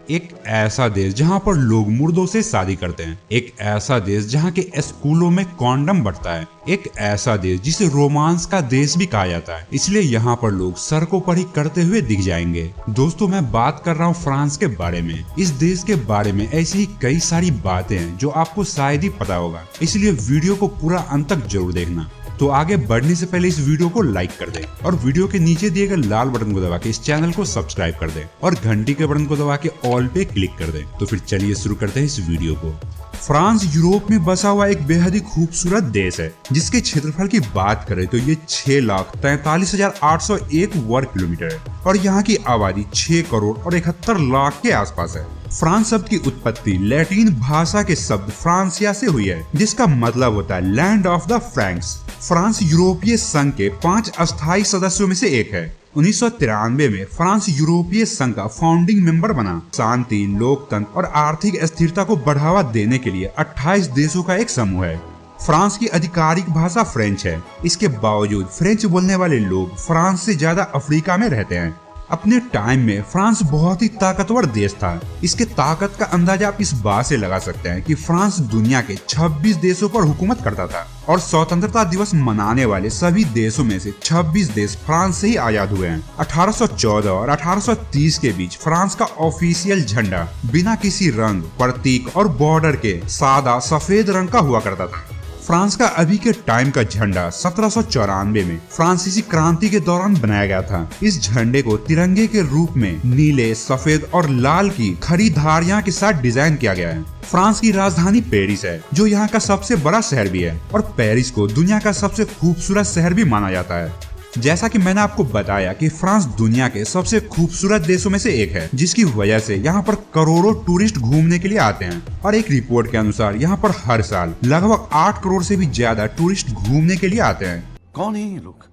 एक ऐसा देश जहां पर लोग मुर्दों से शादी करते हैं, एक ऐसा देश जहां के स्कूलों में कॉन्डम बढ़ता है, एक ऐसा देश जिसे रोमांस का देश भी कहा जाता है। इसलिए यहाँ पर लोग सड़कों पर ही करते हुए दिख जाएंगे। दोस्तों, मैं बात कर रहा हूँ फ्रांस के बारे में। इस देश के बारे में ऐसी ही कई सारी बातें हैं जो आपको शायद ही पता होगा, इसलिए वीडियो को पूरा अंत तक जरूर देखना। तो आगे बढ़ने से पहले इस वीडियो को लाइक कर दें और वीडियो के नीचे दिए गए लाल बटन को दबा के इस चैनल को सब्सक्राइब कर दें और घंटी के बटन को दबा के ऑल पे क्लिक कर दें। तो फिर चलिए शुरू करते हैं इस वीडियो को। फ्रांस यूरोप में बसा हुआ एक बेहद ही खूबसूरत देश है, जिसके क्षेत्रफल की बात करें तो ये 6,43,801 वर्ग किलोमीटर है और यहाँ की आबादी 6 करोड़ और 71 लाख के आसपास है। फ्रांस शब्द की उत्पत्ति लैटिन भाषा के शब्द फ्रांसिया से हुई है, जिसका मतलब होता है land of the Franks. France यूरोपीय संघ के 5 अस्थायी सदस्यों में से एक है। 1993 में फ्रांस यूरोपीय संघ का फाउंडिंग मेंबर बना। शांति, लोकतंत्र और आर्थिक स्थिरता को बढ़ावा देने के लिए 28 देशों का एक समूह है। फ्रांस की आधिकारिक भाषा फ्रेंच है। इसके बावजूद फ्रेंच बोलने वाले लोग फ्रांस से ज्यादा अफ्रीका में रहते हैं। अपने टाइम में फ्रांस बहुत ही ताकतवर देश था। इसके ताकत का अंदाजा आप इस बात से लगा सकते हैं कि फ्रांस दुनिया के 26 देशों पर हुकूमत करता था और स्वतंत्रता दिवस मनाने वाले सभी देशों में से 26 देश फ्रांस से ही आजाद हुए हैं। 1814 और 1830 के बीच फ्रांस का ऑफिशियल झंडा बिना किसी रंग, प्रतीक और बॉर्डर के सादा सफेद रंग का हुआ करता था। फ्रांस का अभी के टाइम का झंडा 1794 में फ्रांसीसी क्रांति के दौरान बनाया गया था। इस झंडे को तिरंगे के रूप में नीले, सफेद और लाल की खड़ी धारियां के साथ डिजाइन किया गया है। फ्रांस की राजधानी पेरिस है, जो यहाँ का सबसे बड़ा शहर भी है और पेरिस को दुनिया का सबसे खूबसूरत शहर भी माना जाता है। जैसा कि मैंने आपको बताया कि फ्रांस दुनिया के सबसे खूबसूरत देशों में से एक है, जिसकी वजह से यहाँ पर करोड़ों टूरिस्ट घूमने के लिए आते हैं और एक रिपोर्ट के अनुसार यहाँ पर हर साल लगभग 8 करोड़ से भी ज्यादा टूरिस्ट घूमने के लिए आते हैं। कौन है ये लोग?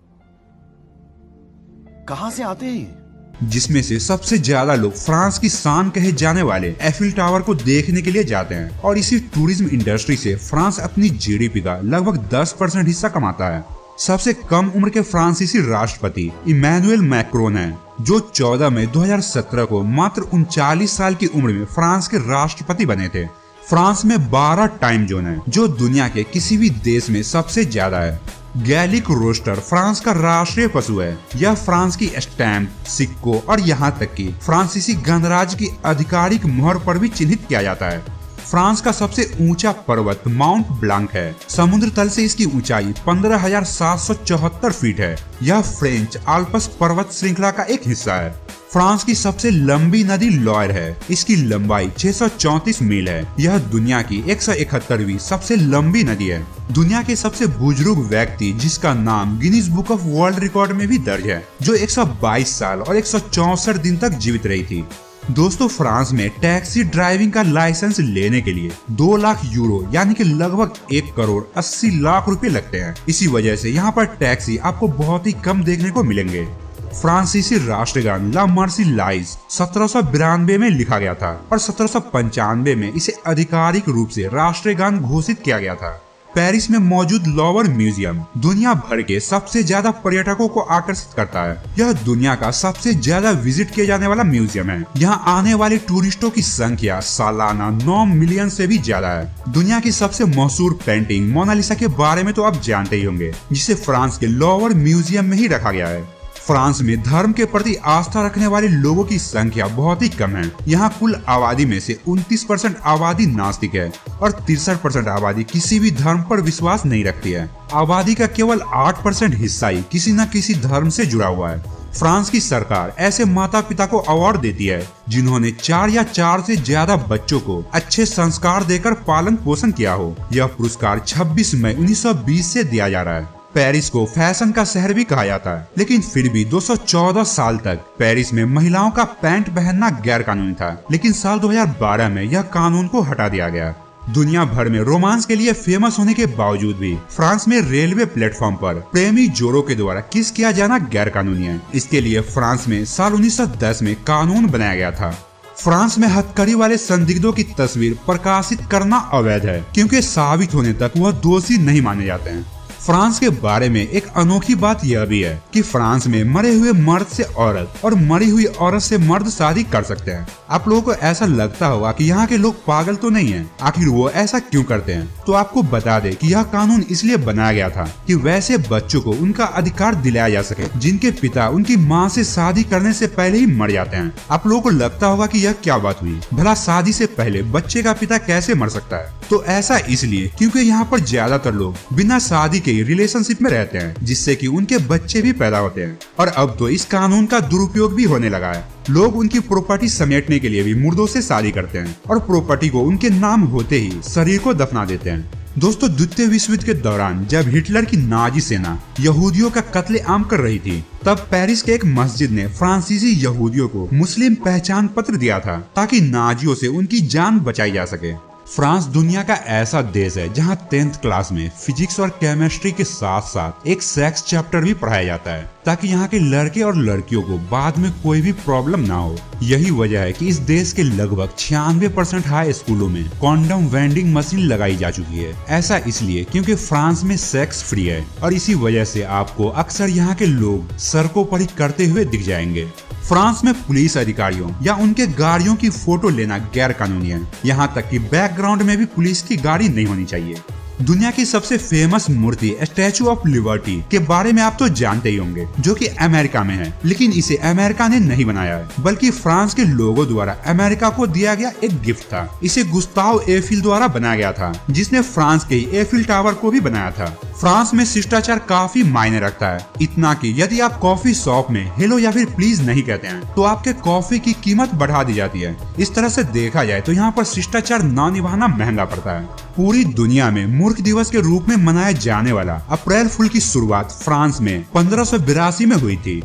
कहाँ से आते हैं? जिसमें से सबसे ज्यादा लोग फ्रांस की शान कहे जाने वाले एफिल टावर को देखने के लिए जाते हैं और इसी टूरिज्म इंडस्ट्री से फ्रांस अपनी जीडीपी का लगभग 10% हिस्सा कमाता है। सबसे कम उम्र के फ्रांसीसी राष्ट्रपति इमैनुएल मैक्रोन है, जो 14 मई 2017 को मात्र 39 साल की उम्र में फ्रांस के राष्ट्रपति बने थे। फ्रांस में 12 टाइम जोन है, जो दुनिया के किसी भी देश में सबसे ज्यादा है। गैलिक रोस्टर फ्रांस का राष्ट्रीय पशु है। यह फ्रांस की स्टैम्प, सिक्कों और यहाँ तक कि फ्रांसीसी गणराज्य की आधिकारिक मोहर पर भी चिन्हित किया जाता है। फ्रांस का सबसे ऊंचा पर्वत माउंट ब्लांक है। समुद्र तल से इसकी ऊंचाई 15,774 फीट है। यह फ्रेंच आल्प्स पर्वत श्रृंखला का एक हिस्सा है। फ्रांस की सबसे लंबी नदी लॉयर है। इसकी लंबाई 634 मील है। यह दुनिया की 171वीं सबसे लंबी नदी है। दुनिया के सबसे बुजुर्ग व्यक्ति, जिसका नाम Guinness book of world record में भी दर्ज है, जो 122 साल और 164 दिन तक जीवित रही थी। दोस्तों, फ्रांस में टैक्सी ड्राइविंग का लाइसेंस लेने के लिए 2 लाख यूरो यानी कि लगभग 1 करोड़ 80 लाख रुपए लगते हैं। इसी वजह से यहाँ पर टैक्सी आपको बहुत ही कम देखने को मिलेंगे। फ्रांसीसी राष्ट्रगान ला मार्सिलाइज 1792 में लिखा गया था और 1795 में इसे आधिकारिक रूप से राष्ट्रगान घोषित किया गया था। पेरिस में मौजूद लॉवर म्यूजियम दुनिया भर के सबसे ज्यादा पर्यटकों को आकर्षित करता है। यह दुनिया का सबसे ज्यादा विजिट किया जाने वाला म्यूजियम है। यहाँ आने वाले टूरिस्टों की संख्या सालाना 9 मिलियन से भी ज्यादा है। दुनिया की सबसे मशहूर पेंटिंग मोनालिसा के बारे में तो आप जानते ही होंगे, जिसे फ्रांस के लॉवर म्यूजियम में ही रखा गया है। फ्रांस में धर्म के प्रति आस्था रखने वाले लोगों की संख्या बहुत ही कम है। यहाँ कुल आबादी में से 29% आबादी नास्तिक है और 63% आबादी किसी भी धर्म पर विश्वास नहीं रखती है। आबादी का केवल 8% हिस्सा ही किसी न किसी धर्म से जुड़ा हुआ है। फ्रांस की सरकार ऐसे माता पिता को अवार्ड देती है जिन्होंने 4 या 4 से ज्यादा बच्चों को अच्छे संस्कार देकर पालन पोषण किया हो। यह पुरस्कार 26 मई 1920 से दिया जा रहा है। पेरिस को फैशन का शहर भी कहा जाता है, लेकिन फिर भी 214 साल तक पेरिस में महिलाओं का पैंट पहनना गैर कानूनी था, लेकिन साल 2012 में यह कानून को हटा दिया गया। दुनिया भर में रोमांस के लिए फेमस होने के बावजूद भी फ्रांस में रेलवे प्लेटफॉर्म पर प्रेमी जोड़ों के द्वारा किस किया जाना गैर कानूनी है। इसके लिए फ्रांस में साल 1910 में कानून बनाया गया था। फ्रांस में हथकड़ी वाले संदिग्धों की तस्वीर प्रकाशित करना अवैध है, क्योंकि साबित होने तक वह दोषी नहीं माने जाते हैं। फ्रांस के बारे में एक अनोखी बात यह भी है कि फ्रांस में मरे हुए मर्द से औरत और मरी हुई औरत से मर्द शादी कर सकते हैं। आप लोगों को ऐसा लगता होगा कि यहाँ के लोग पागल तो नहीं हैं, आखिर वो ऐसा क्यों करते हैं? तो आपको बता दे कि यह कानून इसलिए बनाया गया था कि वैसे बच्चों को उनका अधिकार दिलाया जा सके जिनके पिता उनकी माँ से शादी करने से पहले ही मर जाते हैं। आप लोगों को लगता होगा कि यह क्या बात हुई, भला शादी से पहले बच्चे का पिता कैसे मर सकता है? तो ऐसा इसलिए क्योंकि यहाँ पर ज्यादातर लोग बिना शादी के रिलेशनशिप में रहते हैं, जिससे कि उनके बच्चे भी पैदा होते हैं। और अब तो इस कानून का दुरुपयोग भी होने लगा है। लोग उनकी प्रॉपर्टी समेटने के लिए भी मुर्दों से शादी करते हैं और प्रॉपर्टी को उनके नाम होते ही शरीर को दफना देते हैं। दोस्तों, द्वितीय विश्व युद्ध के दौरान जब हिटलर की नाजी सेना यहूदियों का कत्लेआम कर रही थी, तब पेरिस के एक मस्जिद ने फ्रांसीसी यहूदियों को मुस्लिम पहचान पत्र दिया था ताकि नाजियों से उनकी जान बचाई जा सके। फ्रांस दुनिया का ऐसा देश है जहां 10th क्लास में फिजिक्स और केमिस्ट्री के साथ साथ एक सेक्स चैप्टर भी पढ़ाया जाता है ताकि यहाँ के लड़के और लड़कियों को बाद में कोई भी प्रॉब्लम ना हो। यही वजह है कि इस देश के लगभग 96% हाई स्कूलों में कॉन्डम वेंडिंग मशीन लगाई जा चुकी है। ऐसा इसलिए क्योंकि फ्रांस में सेक्स फ्री है और इसी वजह से आपको अक्सर यहाँ के लोग सड़कों पर ही करते हुए दिख जाएंगे। फ्रांस में पुलिस अधिकारियों या उनके गाड़ियों की फोटो लेना गैर कानूनी है, यहाँ तक कि बैकग्राउंड में भी पुलिस की गाड़ी नहीं होनी चाहिए। दुनिया की सबसे फेमस मूर्ति स्टैचू ऑफ लिबर्टी के बारे में आप तो जानते ही होंगे, जो कि अमेरिका में है, लेकिन इसे अमेरिका ने नहीं बनाया है बल्कि फ्रांस के लोगों द्वारा अमेरिका को दिया गया एक गिफ्ट था। इसे गुस्ताव एफिल द्वारा बनाया गया था, जिसने फ्रांस के एफिल टावर को भी बनाया था। फ्रांस में शिष्टाचार काफी मायने रखता है, इतना कि यदि आप कॉफी शॉप में हेलो या फिर प्लीज नहीं कहते हैं तो आपके कॉफी की कीमत बढ़ा दी जाती है। इस तरह से देखा जाए तो यहाँ पर शिष्टाचार न निभाना महंगा पड़ता है। पूरी दुनिया में मूर्ख दिवस के रूप में मनाया जाने वाला अप्रैल फूल की शुरुआत फ्रांस में 1582 में हुई थी।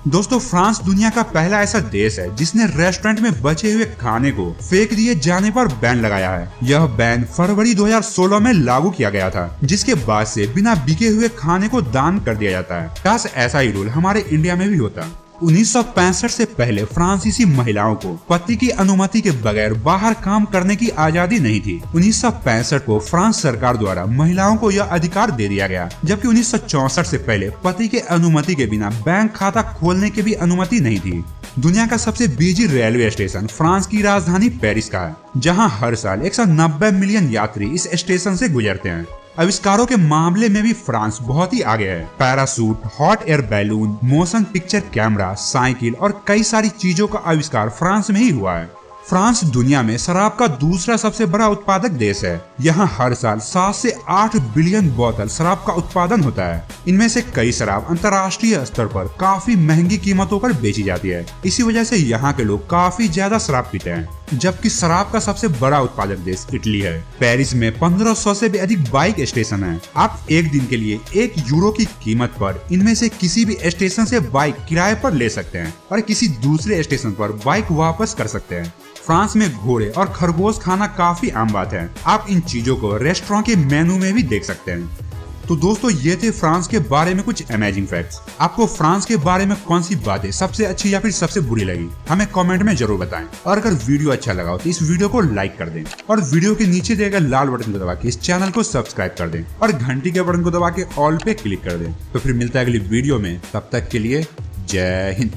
दोस्तों, फ्रांस दुनिया का पहला ऐसा देश है जिसने रेस्टोरेंट में बचे हुए खाने को फेंक दिए जाने पर बैन लगाया है। यह बैन फरवरी 2016 में लागू किया गया था, जिसके बाद से बिना बिके हुए खाने को दान कर दिया जाता है। काश ऐसा ही रूल हमारे इंडिया में भी होता। 1965 से पहले फ्रांसीसी महिलाओं को पति की अनुमति के बगैर बाहर काम करने की आजादी नहीं थी। 1965 को फ्रांस सरकार द्वारा महिलाओं को यह अधिकार दे दिया गया, जबकि 1964 से पहले पति के अनुमति के बिना बैंक खाता खोलने की भी अनुमति नहीं थी। दुनिया का सबसे बिजी रेलवे स्टेशन फ्रांस की राजधानी पेरिस का है, जहां हर साल 190 मिलियन यात्री इस स्टेशन से गुजरते हैं। आविष्कारों के मामले में भी फ्रांस बहुत ही आगे है। Parachute, hot air balloon, motion picture camera, cycle और कई सारी चीजों का आविष्कार फ्रांस में ही हुआ है। फ्रांस दुनिया में शराब का दूसरा सबसे बड़ा उत्पादक देश है। यहाँ हर साल 7 से 8 बिलियन बोतल शराब का उत्पादन होता है। इनमें से कई शराब अंतर्राष्ट्रीय स्तर पर काफी महंगी कीमतों पर बेची जाती है। इसी वजह से यहाँ के लोग काफी ज्यादा शराब पीते हैं। जबकि शराब का सबसे बड़ा उत्पादक देश इटली है। पेरिस में 1500 से भी अधिक बाइक स्टेशन है। आप एक दिन के लिए €1 की कीमत पर इनमें से किसी भी स्टेशन से बाइक किराए पर ले सकते हैं और किसी दूसरे स्टेशन पर बाइक वापस कर सकते हैं। फ्रांस में घोड़े और खरगोश खाना काफी आम बात है। आप इन चीजों को रेस्टोरेंट के मेनू में भी देख सकते हैं। तो दोस्तों, ये थे फ्रांस के बारे में कुछ अमेजिंग फैक्ट्स। आपको फ्रांस के बारे में कौन सी बातें सबसे अच्छी या फिर सबसे बुरी लगी, हमें कमेंट में जरूर बताएं। और अगर वीडियो अच्छा लगा हो तो इस वीडियो को लाइक कर दें और वीडियो के नीचे दिए गए लाल बटन को दबा के इस चैनल को सब्सक्राइब कर दें और घंटी के बटन को दबा के ऑल पे क्लिक कर दें। तो फिर मिलता है अगली वीडियो में, तब तक के लिए जय हिंद।